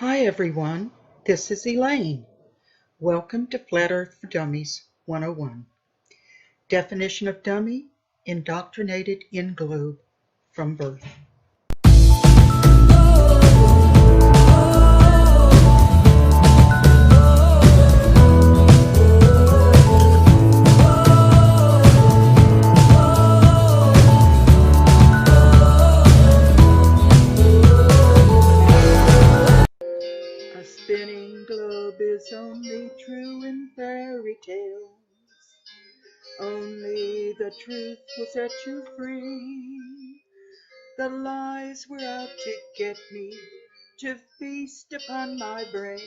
Hi everyone, this is Elaine. Welcome to Flat Earth for Dummies 101. Definition of dummy: indoctrinated in globe from birth. A spinning globe is only true in fairy tales. Only the truth will set you free. The lies were out to get me, to feast upon my brain.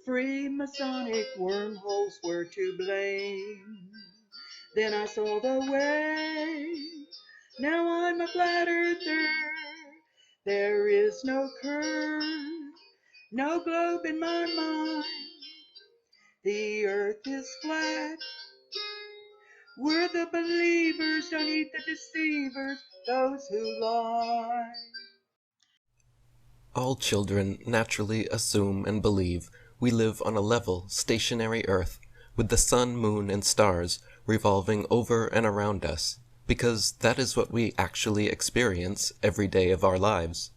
Freemasonic wormholes were to blame. Then I saw the way. Now I'm a flat earther. There is no curve, no globe in my mind. The earth is flat. We're the believers, don't eat the deceivers, those who lie. All children naturally assume and believe we live on a level, stationary Earth, with the sun, moon, and stars revolving over and around us, because that is what we actually experience every day of our lives.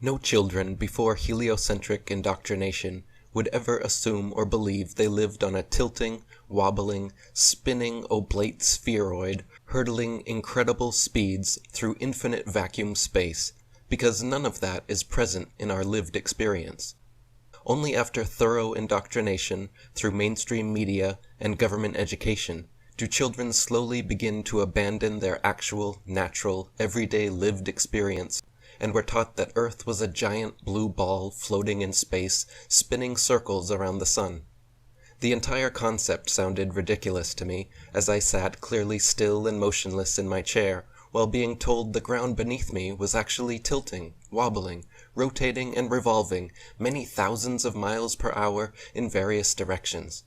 No children before heliocentric indoctrination would ever assume or believe they lived on a tilting, wobbling, spinning oblate spheroid, hurtling incredible speeds through infinite vacuum space, because none of that is present in our lived experience. Only after thorough indoctrination through mainstream media and government education do children slowly begin to abandon their actual, natural, everyday lived experience, and were taught that Earth was a giant blue ball floating in space, spinning circles around the sun. The entire concept sounded ridiculous to me as I sat clearly still and motionless in my chair, while being told the ground beneath me was actually tilting, wobbling, rotating, and revolving many thousands of miles per hour in various directions.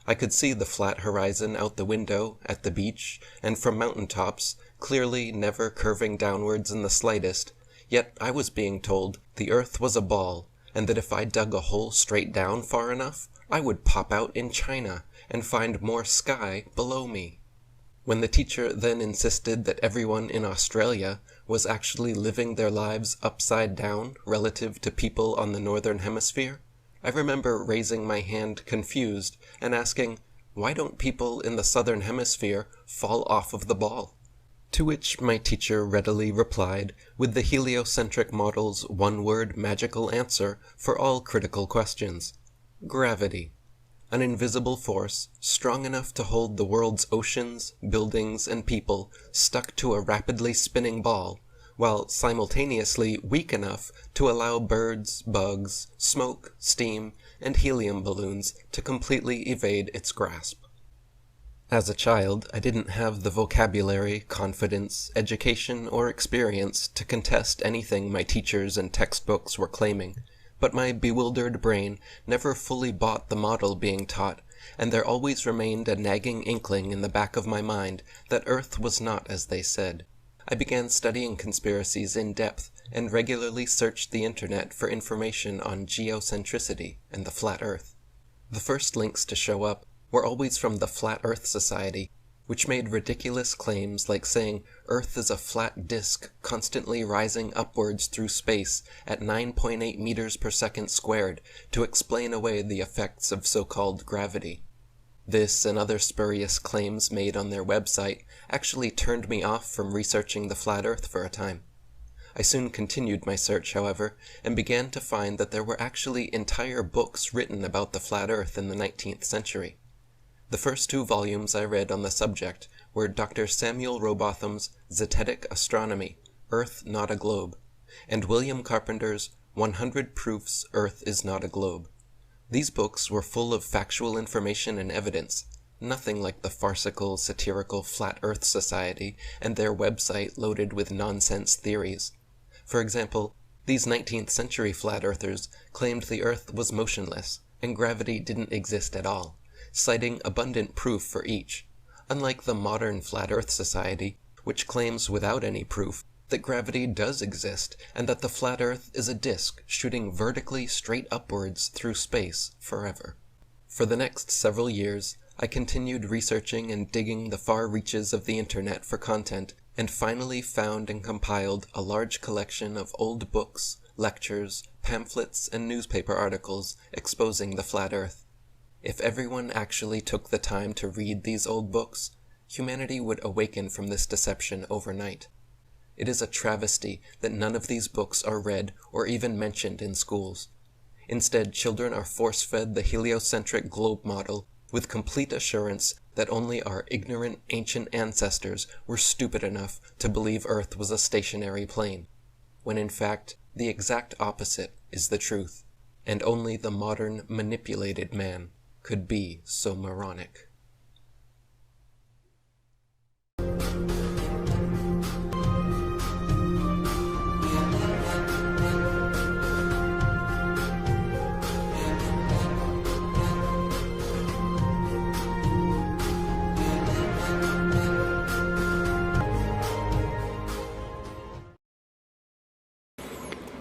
I could see the flat horizon out the window, at the beach, and from mountain tops, clearly never curving downwards in the slightest, yet I was being told the earth was a ball, and that if I dug a hole straight down far enough, I would pop out in China and find more sky below me. When the teacher then insisted that everyone in Australia was actually living their lives upside down relative to people on the northern hemisphere, I remember raising my hand confused and asking, why don't people in the southern hemisphere fall off of the ball? To which my teacher readily replied with the heliocentric model's one-word magical answer for all critical questions: gravity. An invisible force, strong enough to hold the world's oceans, buildings, and people stuck to a rapidly spinning ball, while simultaneously weak enough to allow birds, bugs, smoke, steam, and helium balloons to completely evade its grasp. As a child, I didn't have the vocabulary, confidence, education, or experience to contest anything my teachers and textbooks were claiming, but my bewildered brain never fully bought the model being taught, and there always remained a nagging inkling in the back of my mind that Earth was not as they said. I began studying conspiracies in depth and regularly searched the internet for information on geocentricity and the flat Earth. The first links to show up were always from the Flat Earth Society, which made ridiculous claims like saying Earth is a flat disk constantly rising upwards through space at 9.8 meters per second squared to explain away the effects of so-called gravity. This and other spurious claims made on their website actually turned me off from researching the flat Earth for a time. I soon continued my search, however, and began to find that there were actually entire books written about the flat Earth in the 19th century. The first two volumes I read on the subject were Dr. Samuel Rowbotham's Zetetic Astronomy, Earth Not a Globe, and William Carpenter's 100 Proofs Earth is Not a Globe. These books were full of factual information and evidence, nothing like the farcical, satirical Flat Earth Society and their website loaded with nonsense theories. For example, these 19th century flat earthers claimed the Earth was motionless and gravity didn't exist at all, citing abundant proof for each, unlike the modern Flat Earth Society, which claims without any proof that gravity does exist, and that the flat Earth is a disk shooting vertically straight upwards through space forever. For the next several years, I continued researching and digging the far reaches of the internet for content, and finally found and compiled a large collection of old books, lectures, pamphlets, and newspaper articles exposing the flat Earth. If everyone actually took the time to read these old books, humanity would awaken from this deception overnight. It is a travesty that none of these books are read or even mentioned in schools. Instead, children are force-fed the heliocentric globe model with complete assurance that only our ignorant ancient ancestors were stupid enough to believe Earth was a stationary plane, when in fact the exact opposite is the truth, and only the modern manipulated man could be so moronic.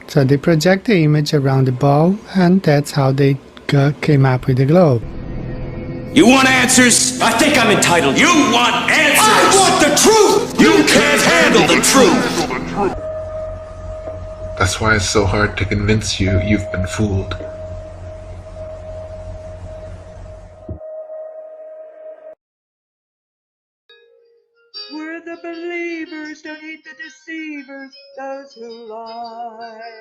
So they project the image around the ball, and that's how they came up with the globe. You want answers? I think I'm entitled. You want answers? I want the truth! You can't handle the truth! That's why it's so hard to convince you you've been fooled. We're the believers, don't heed the deceivers, those who lie.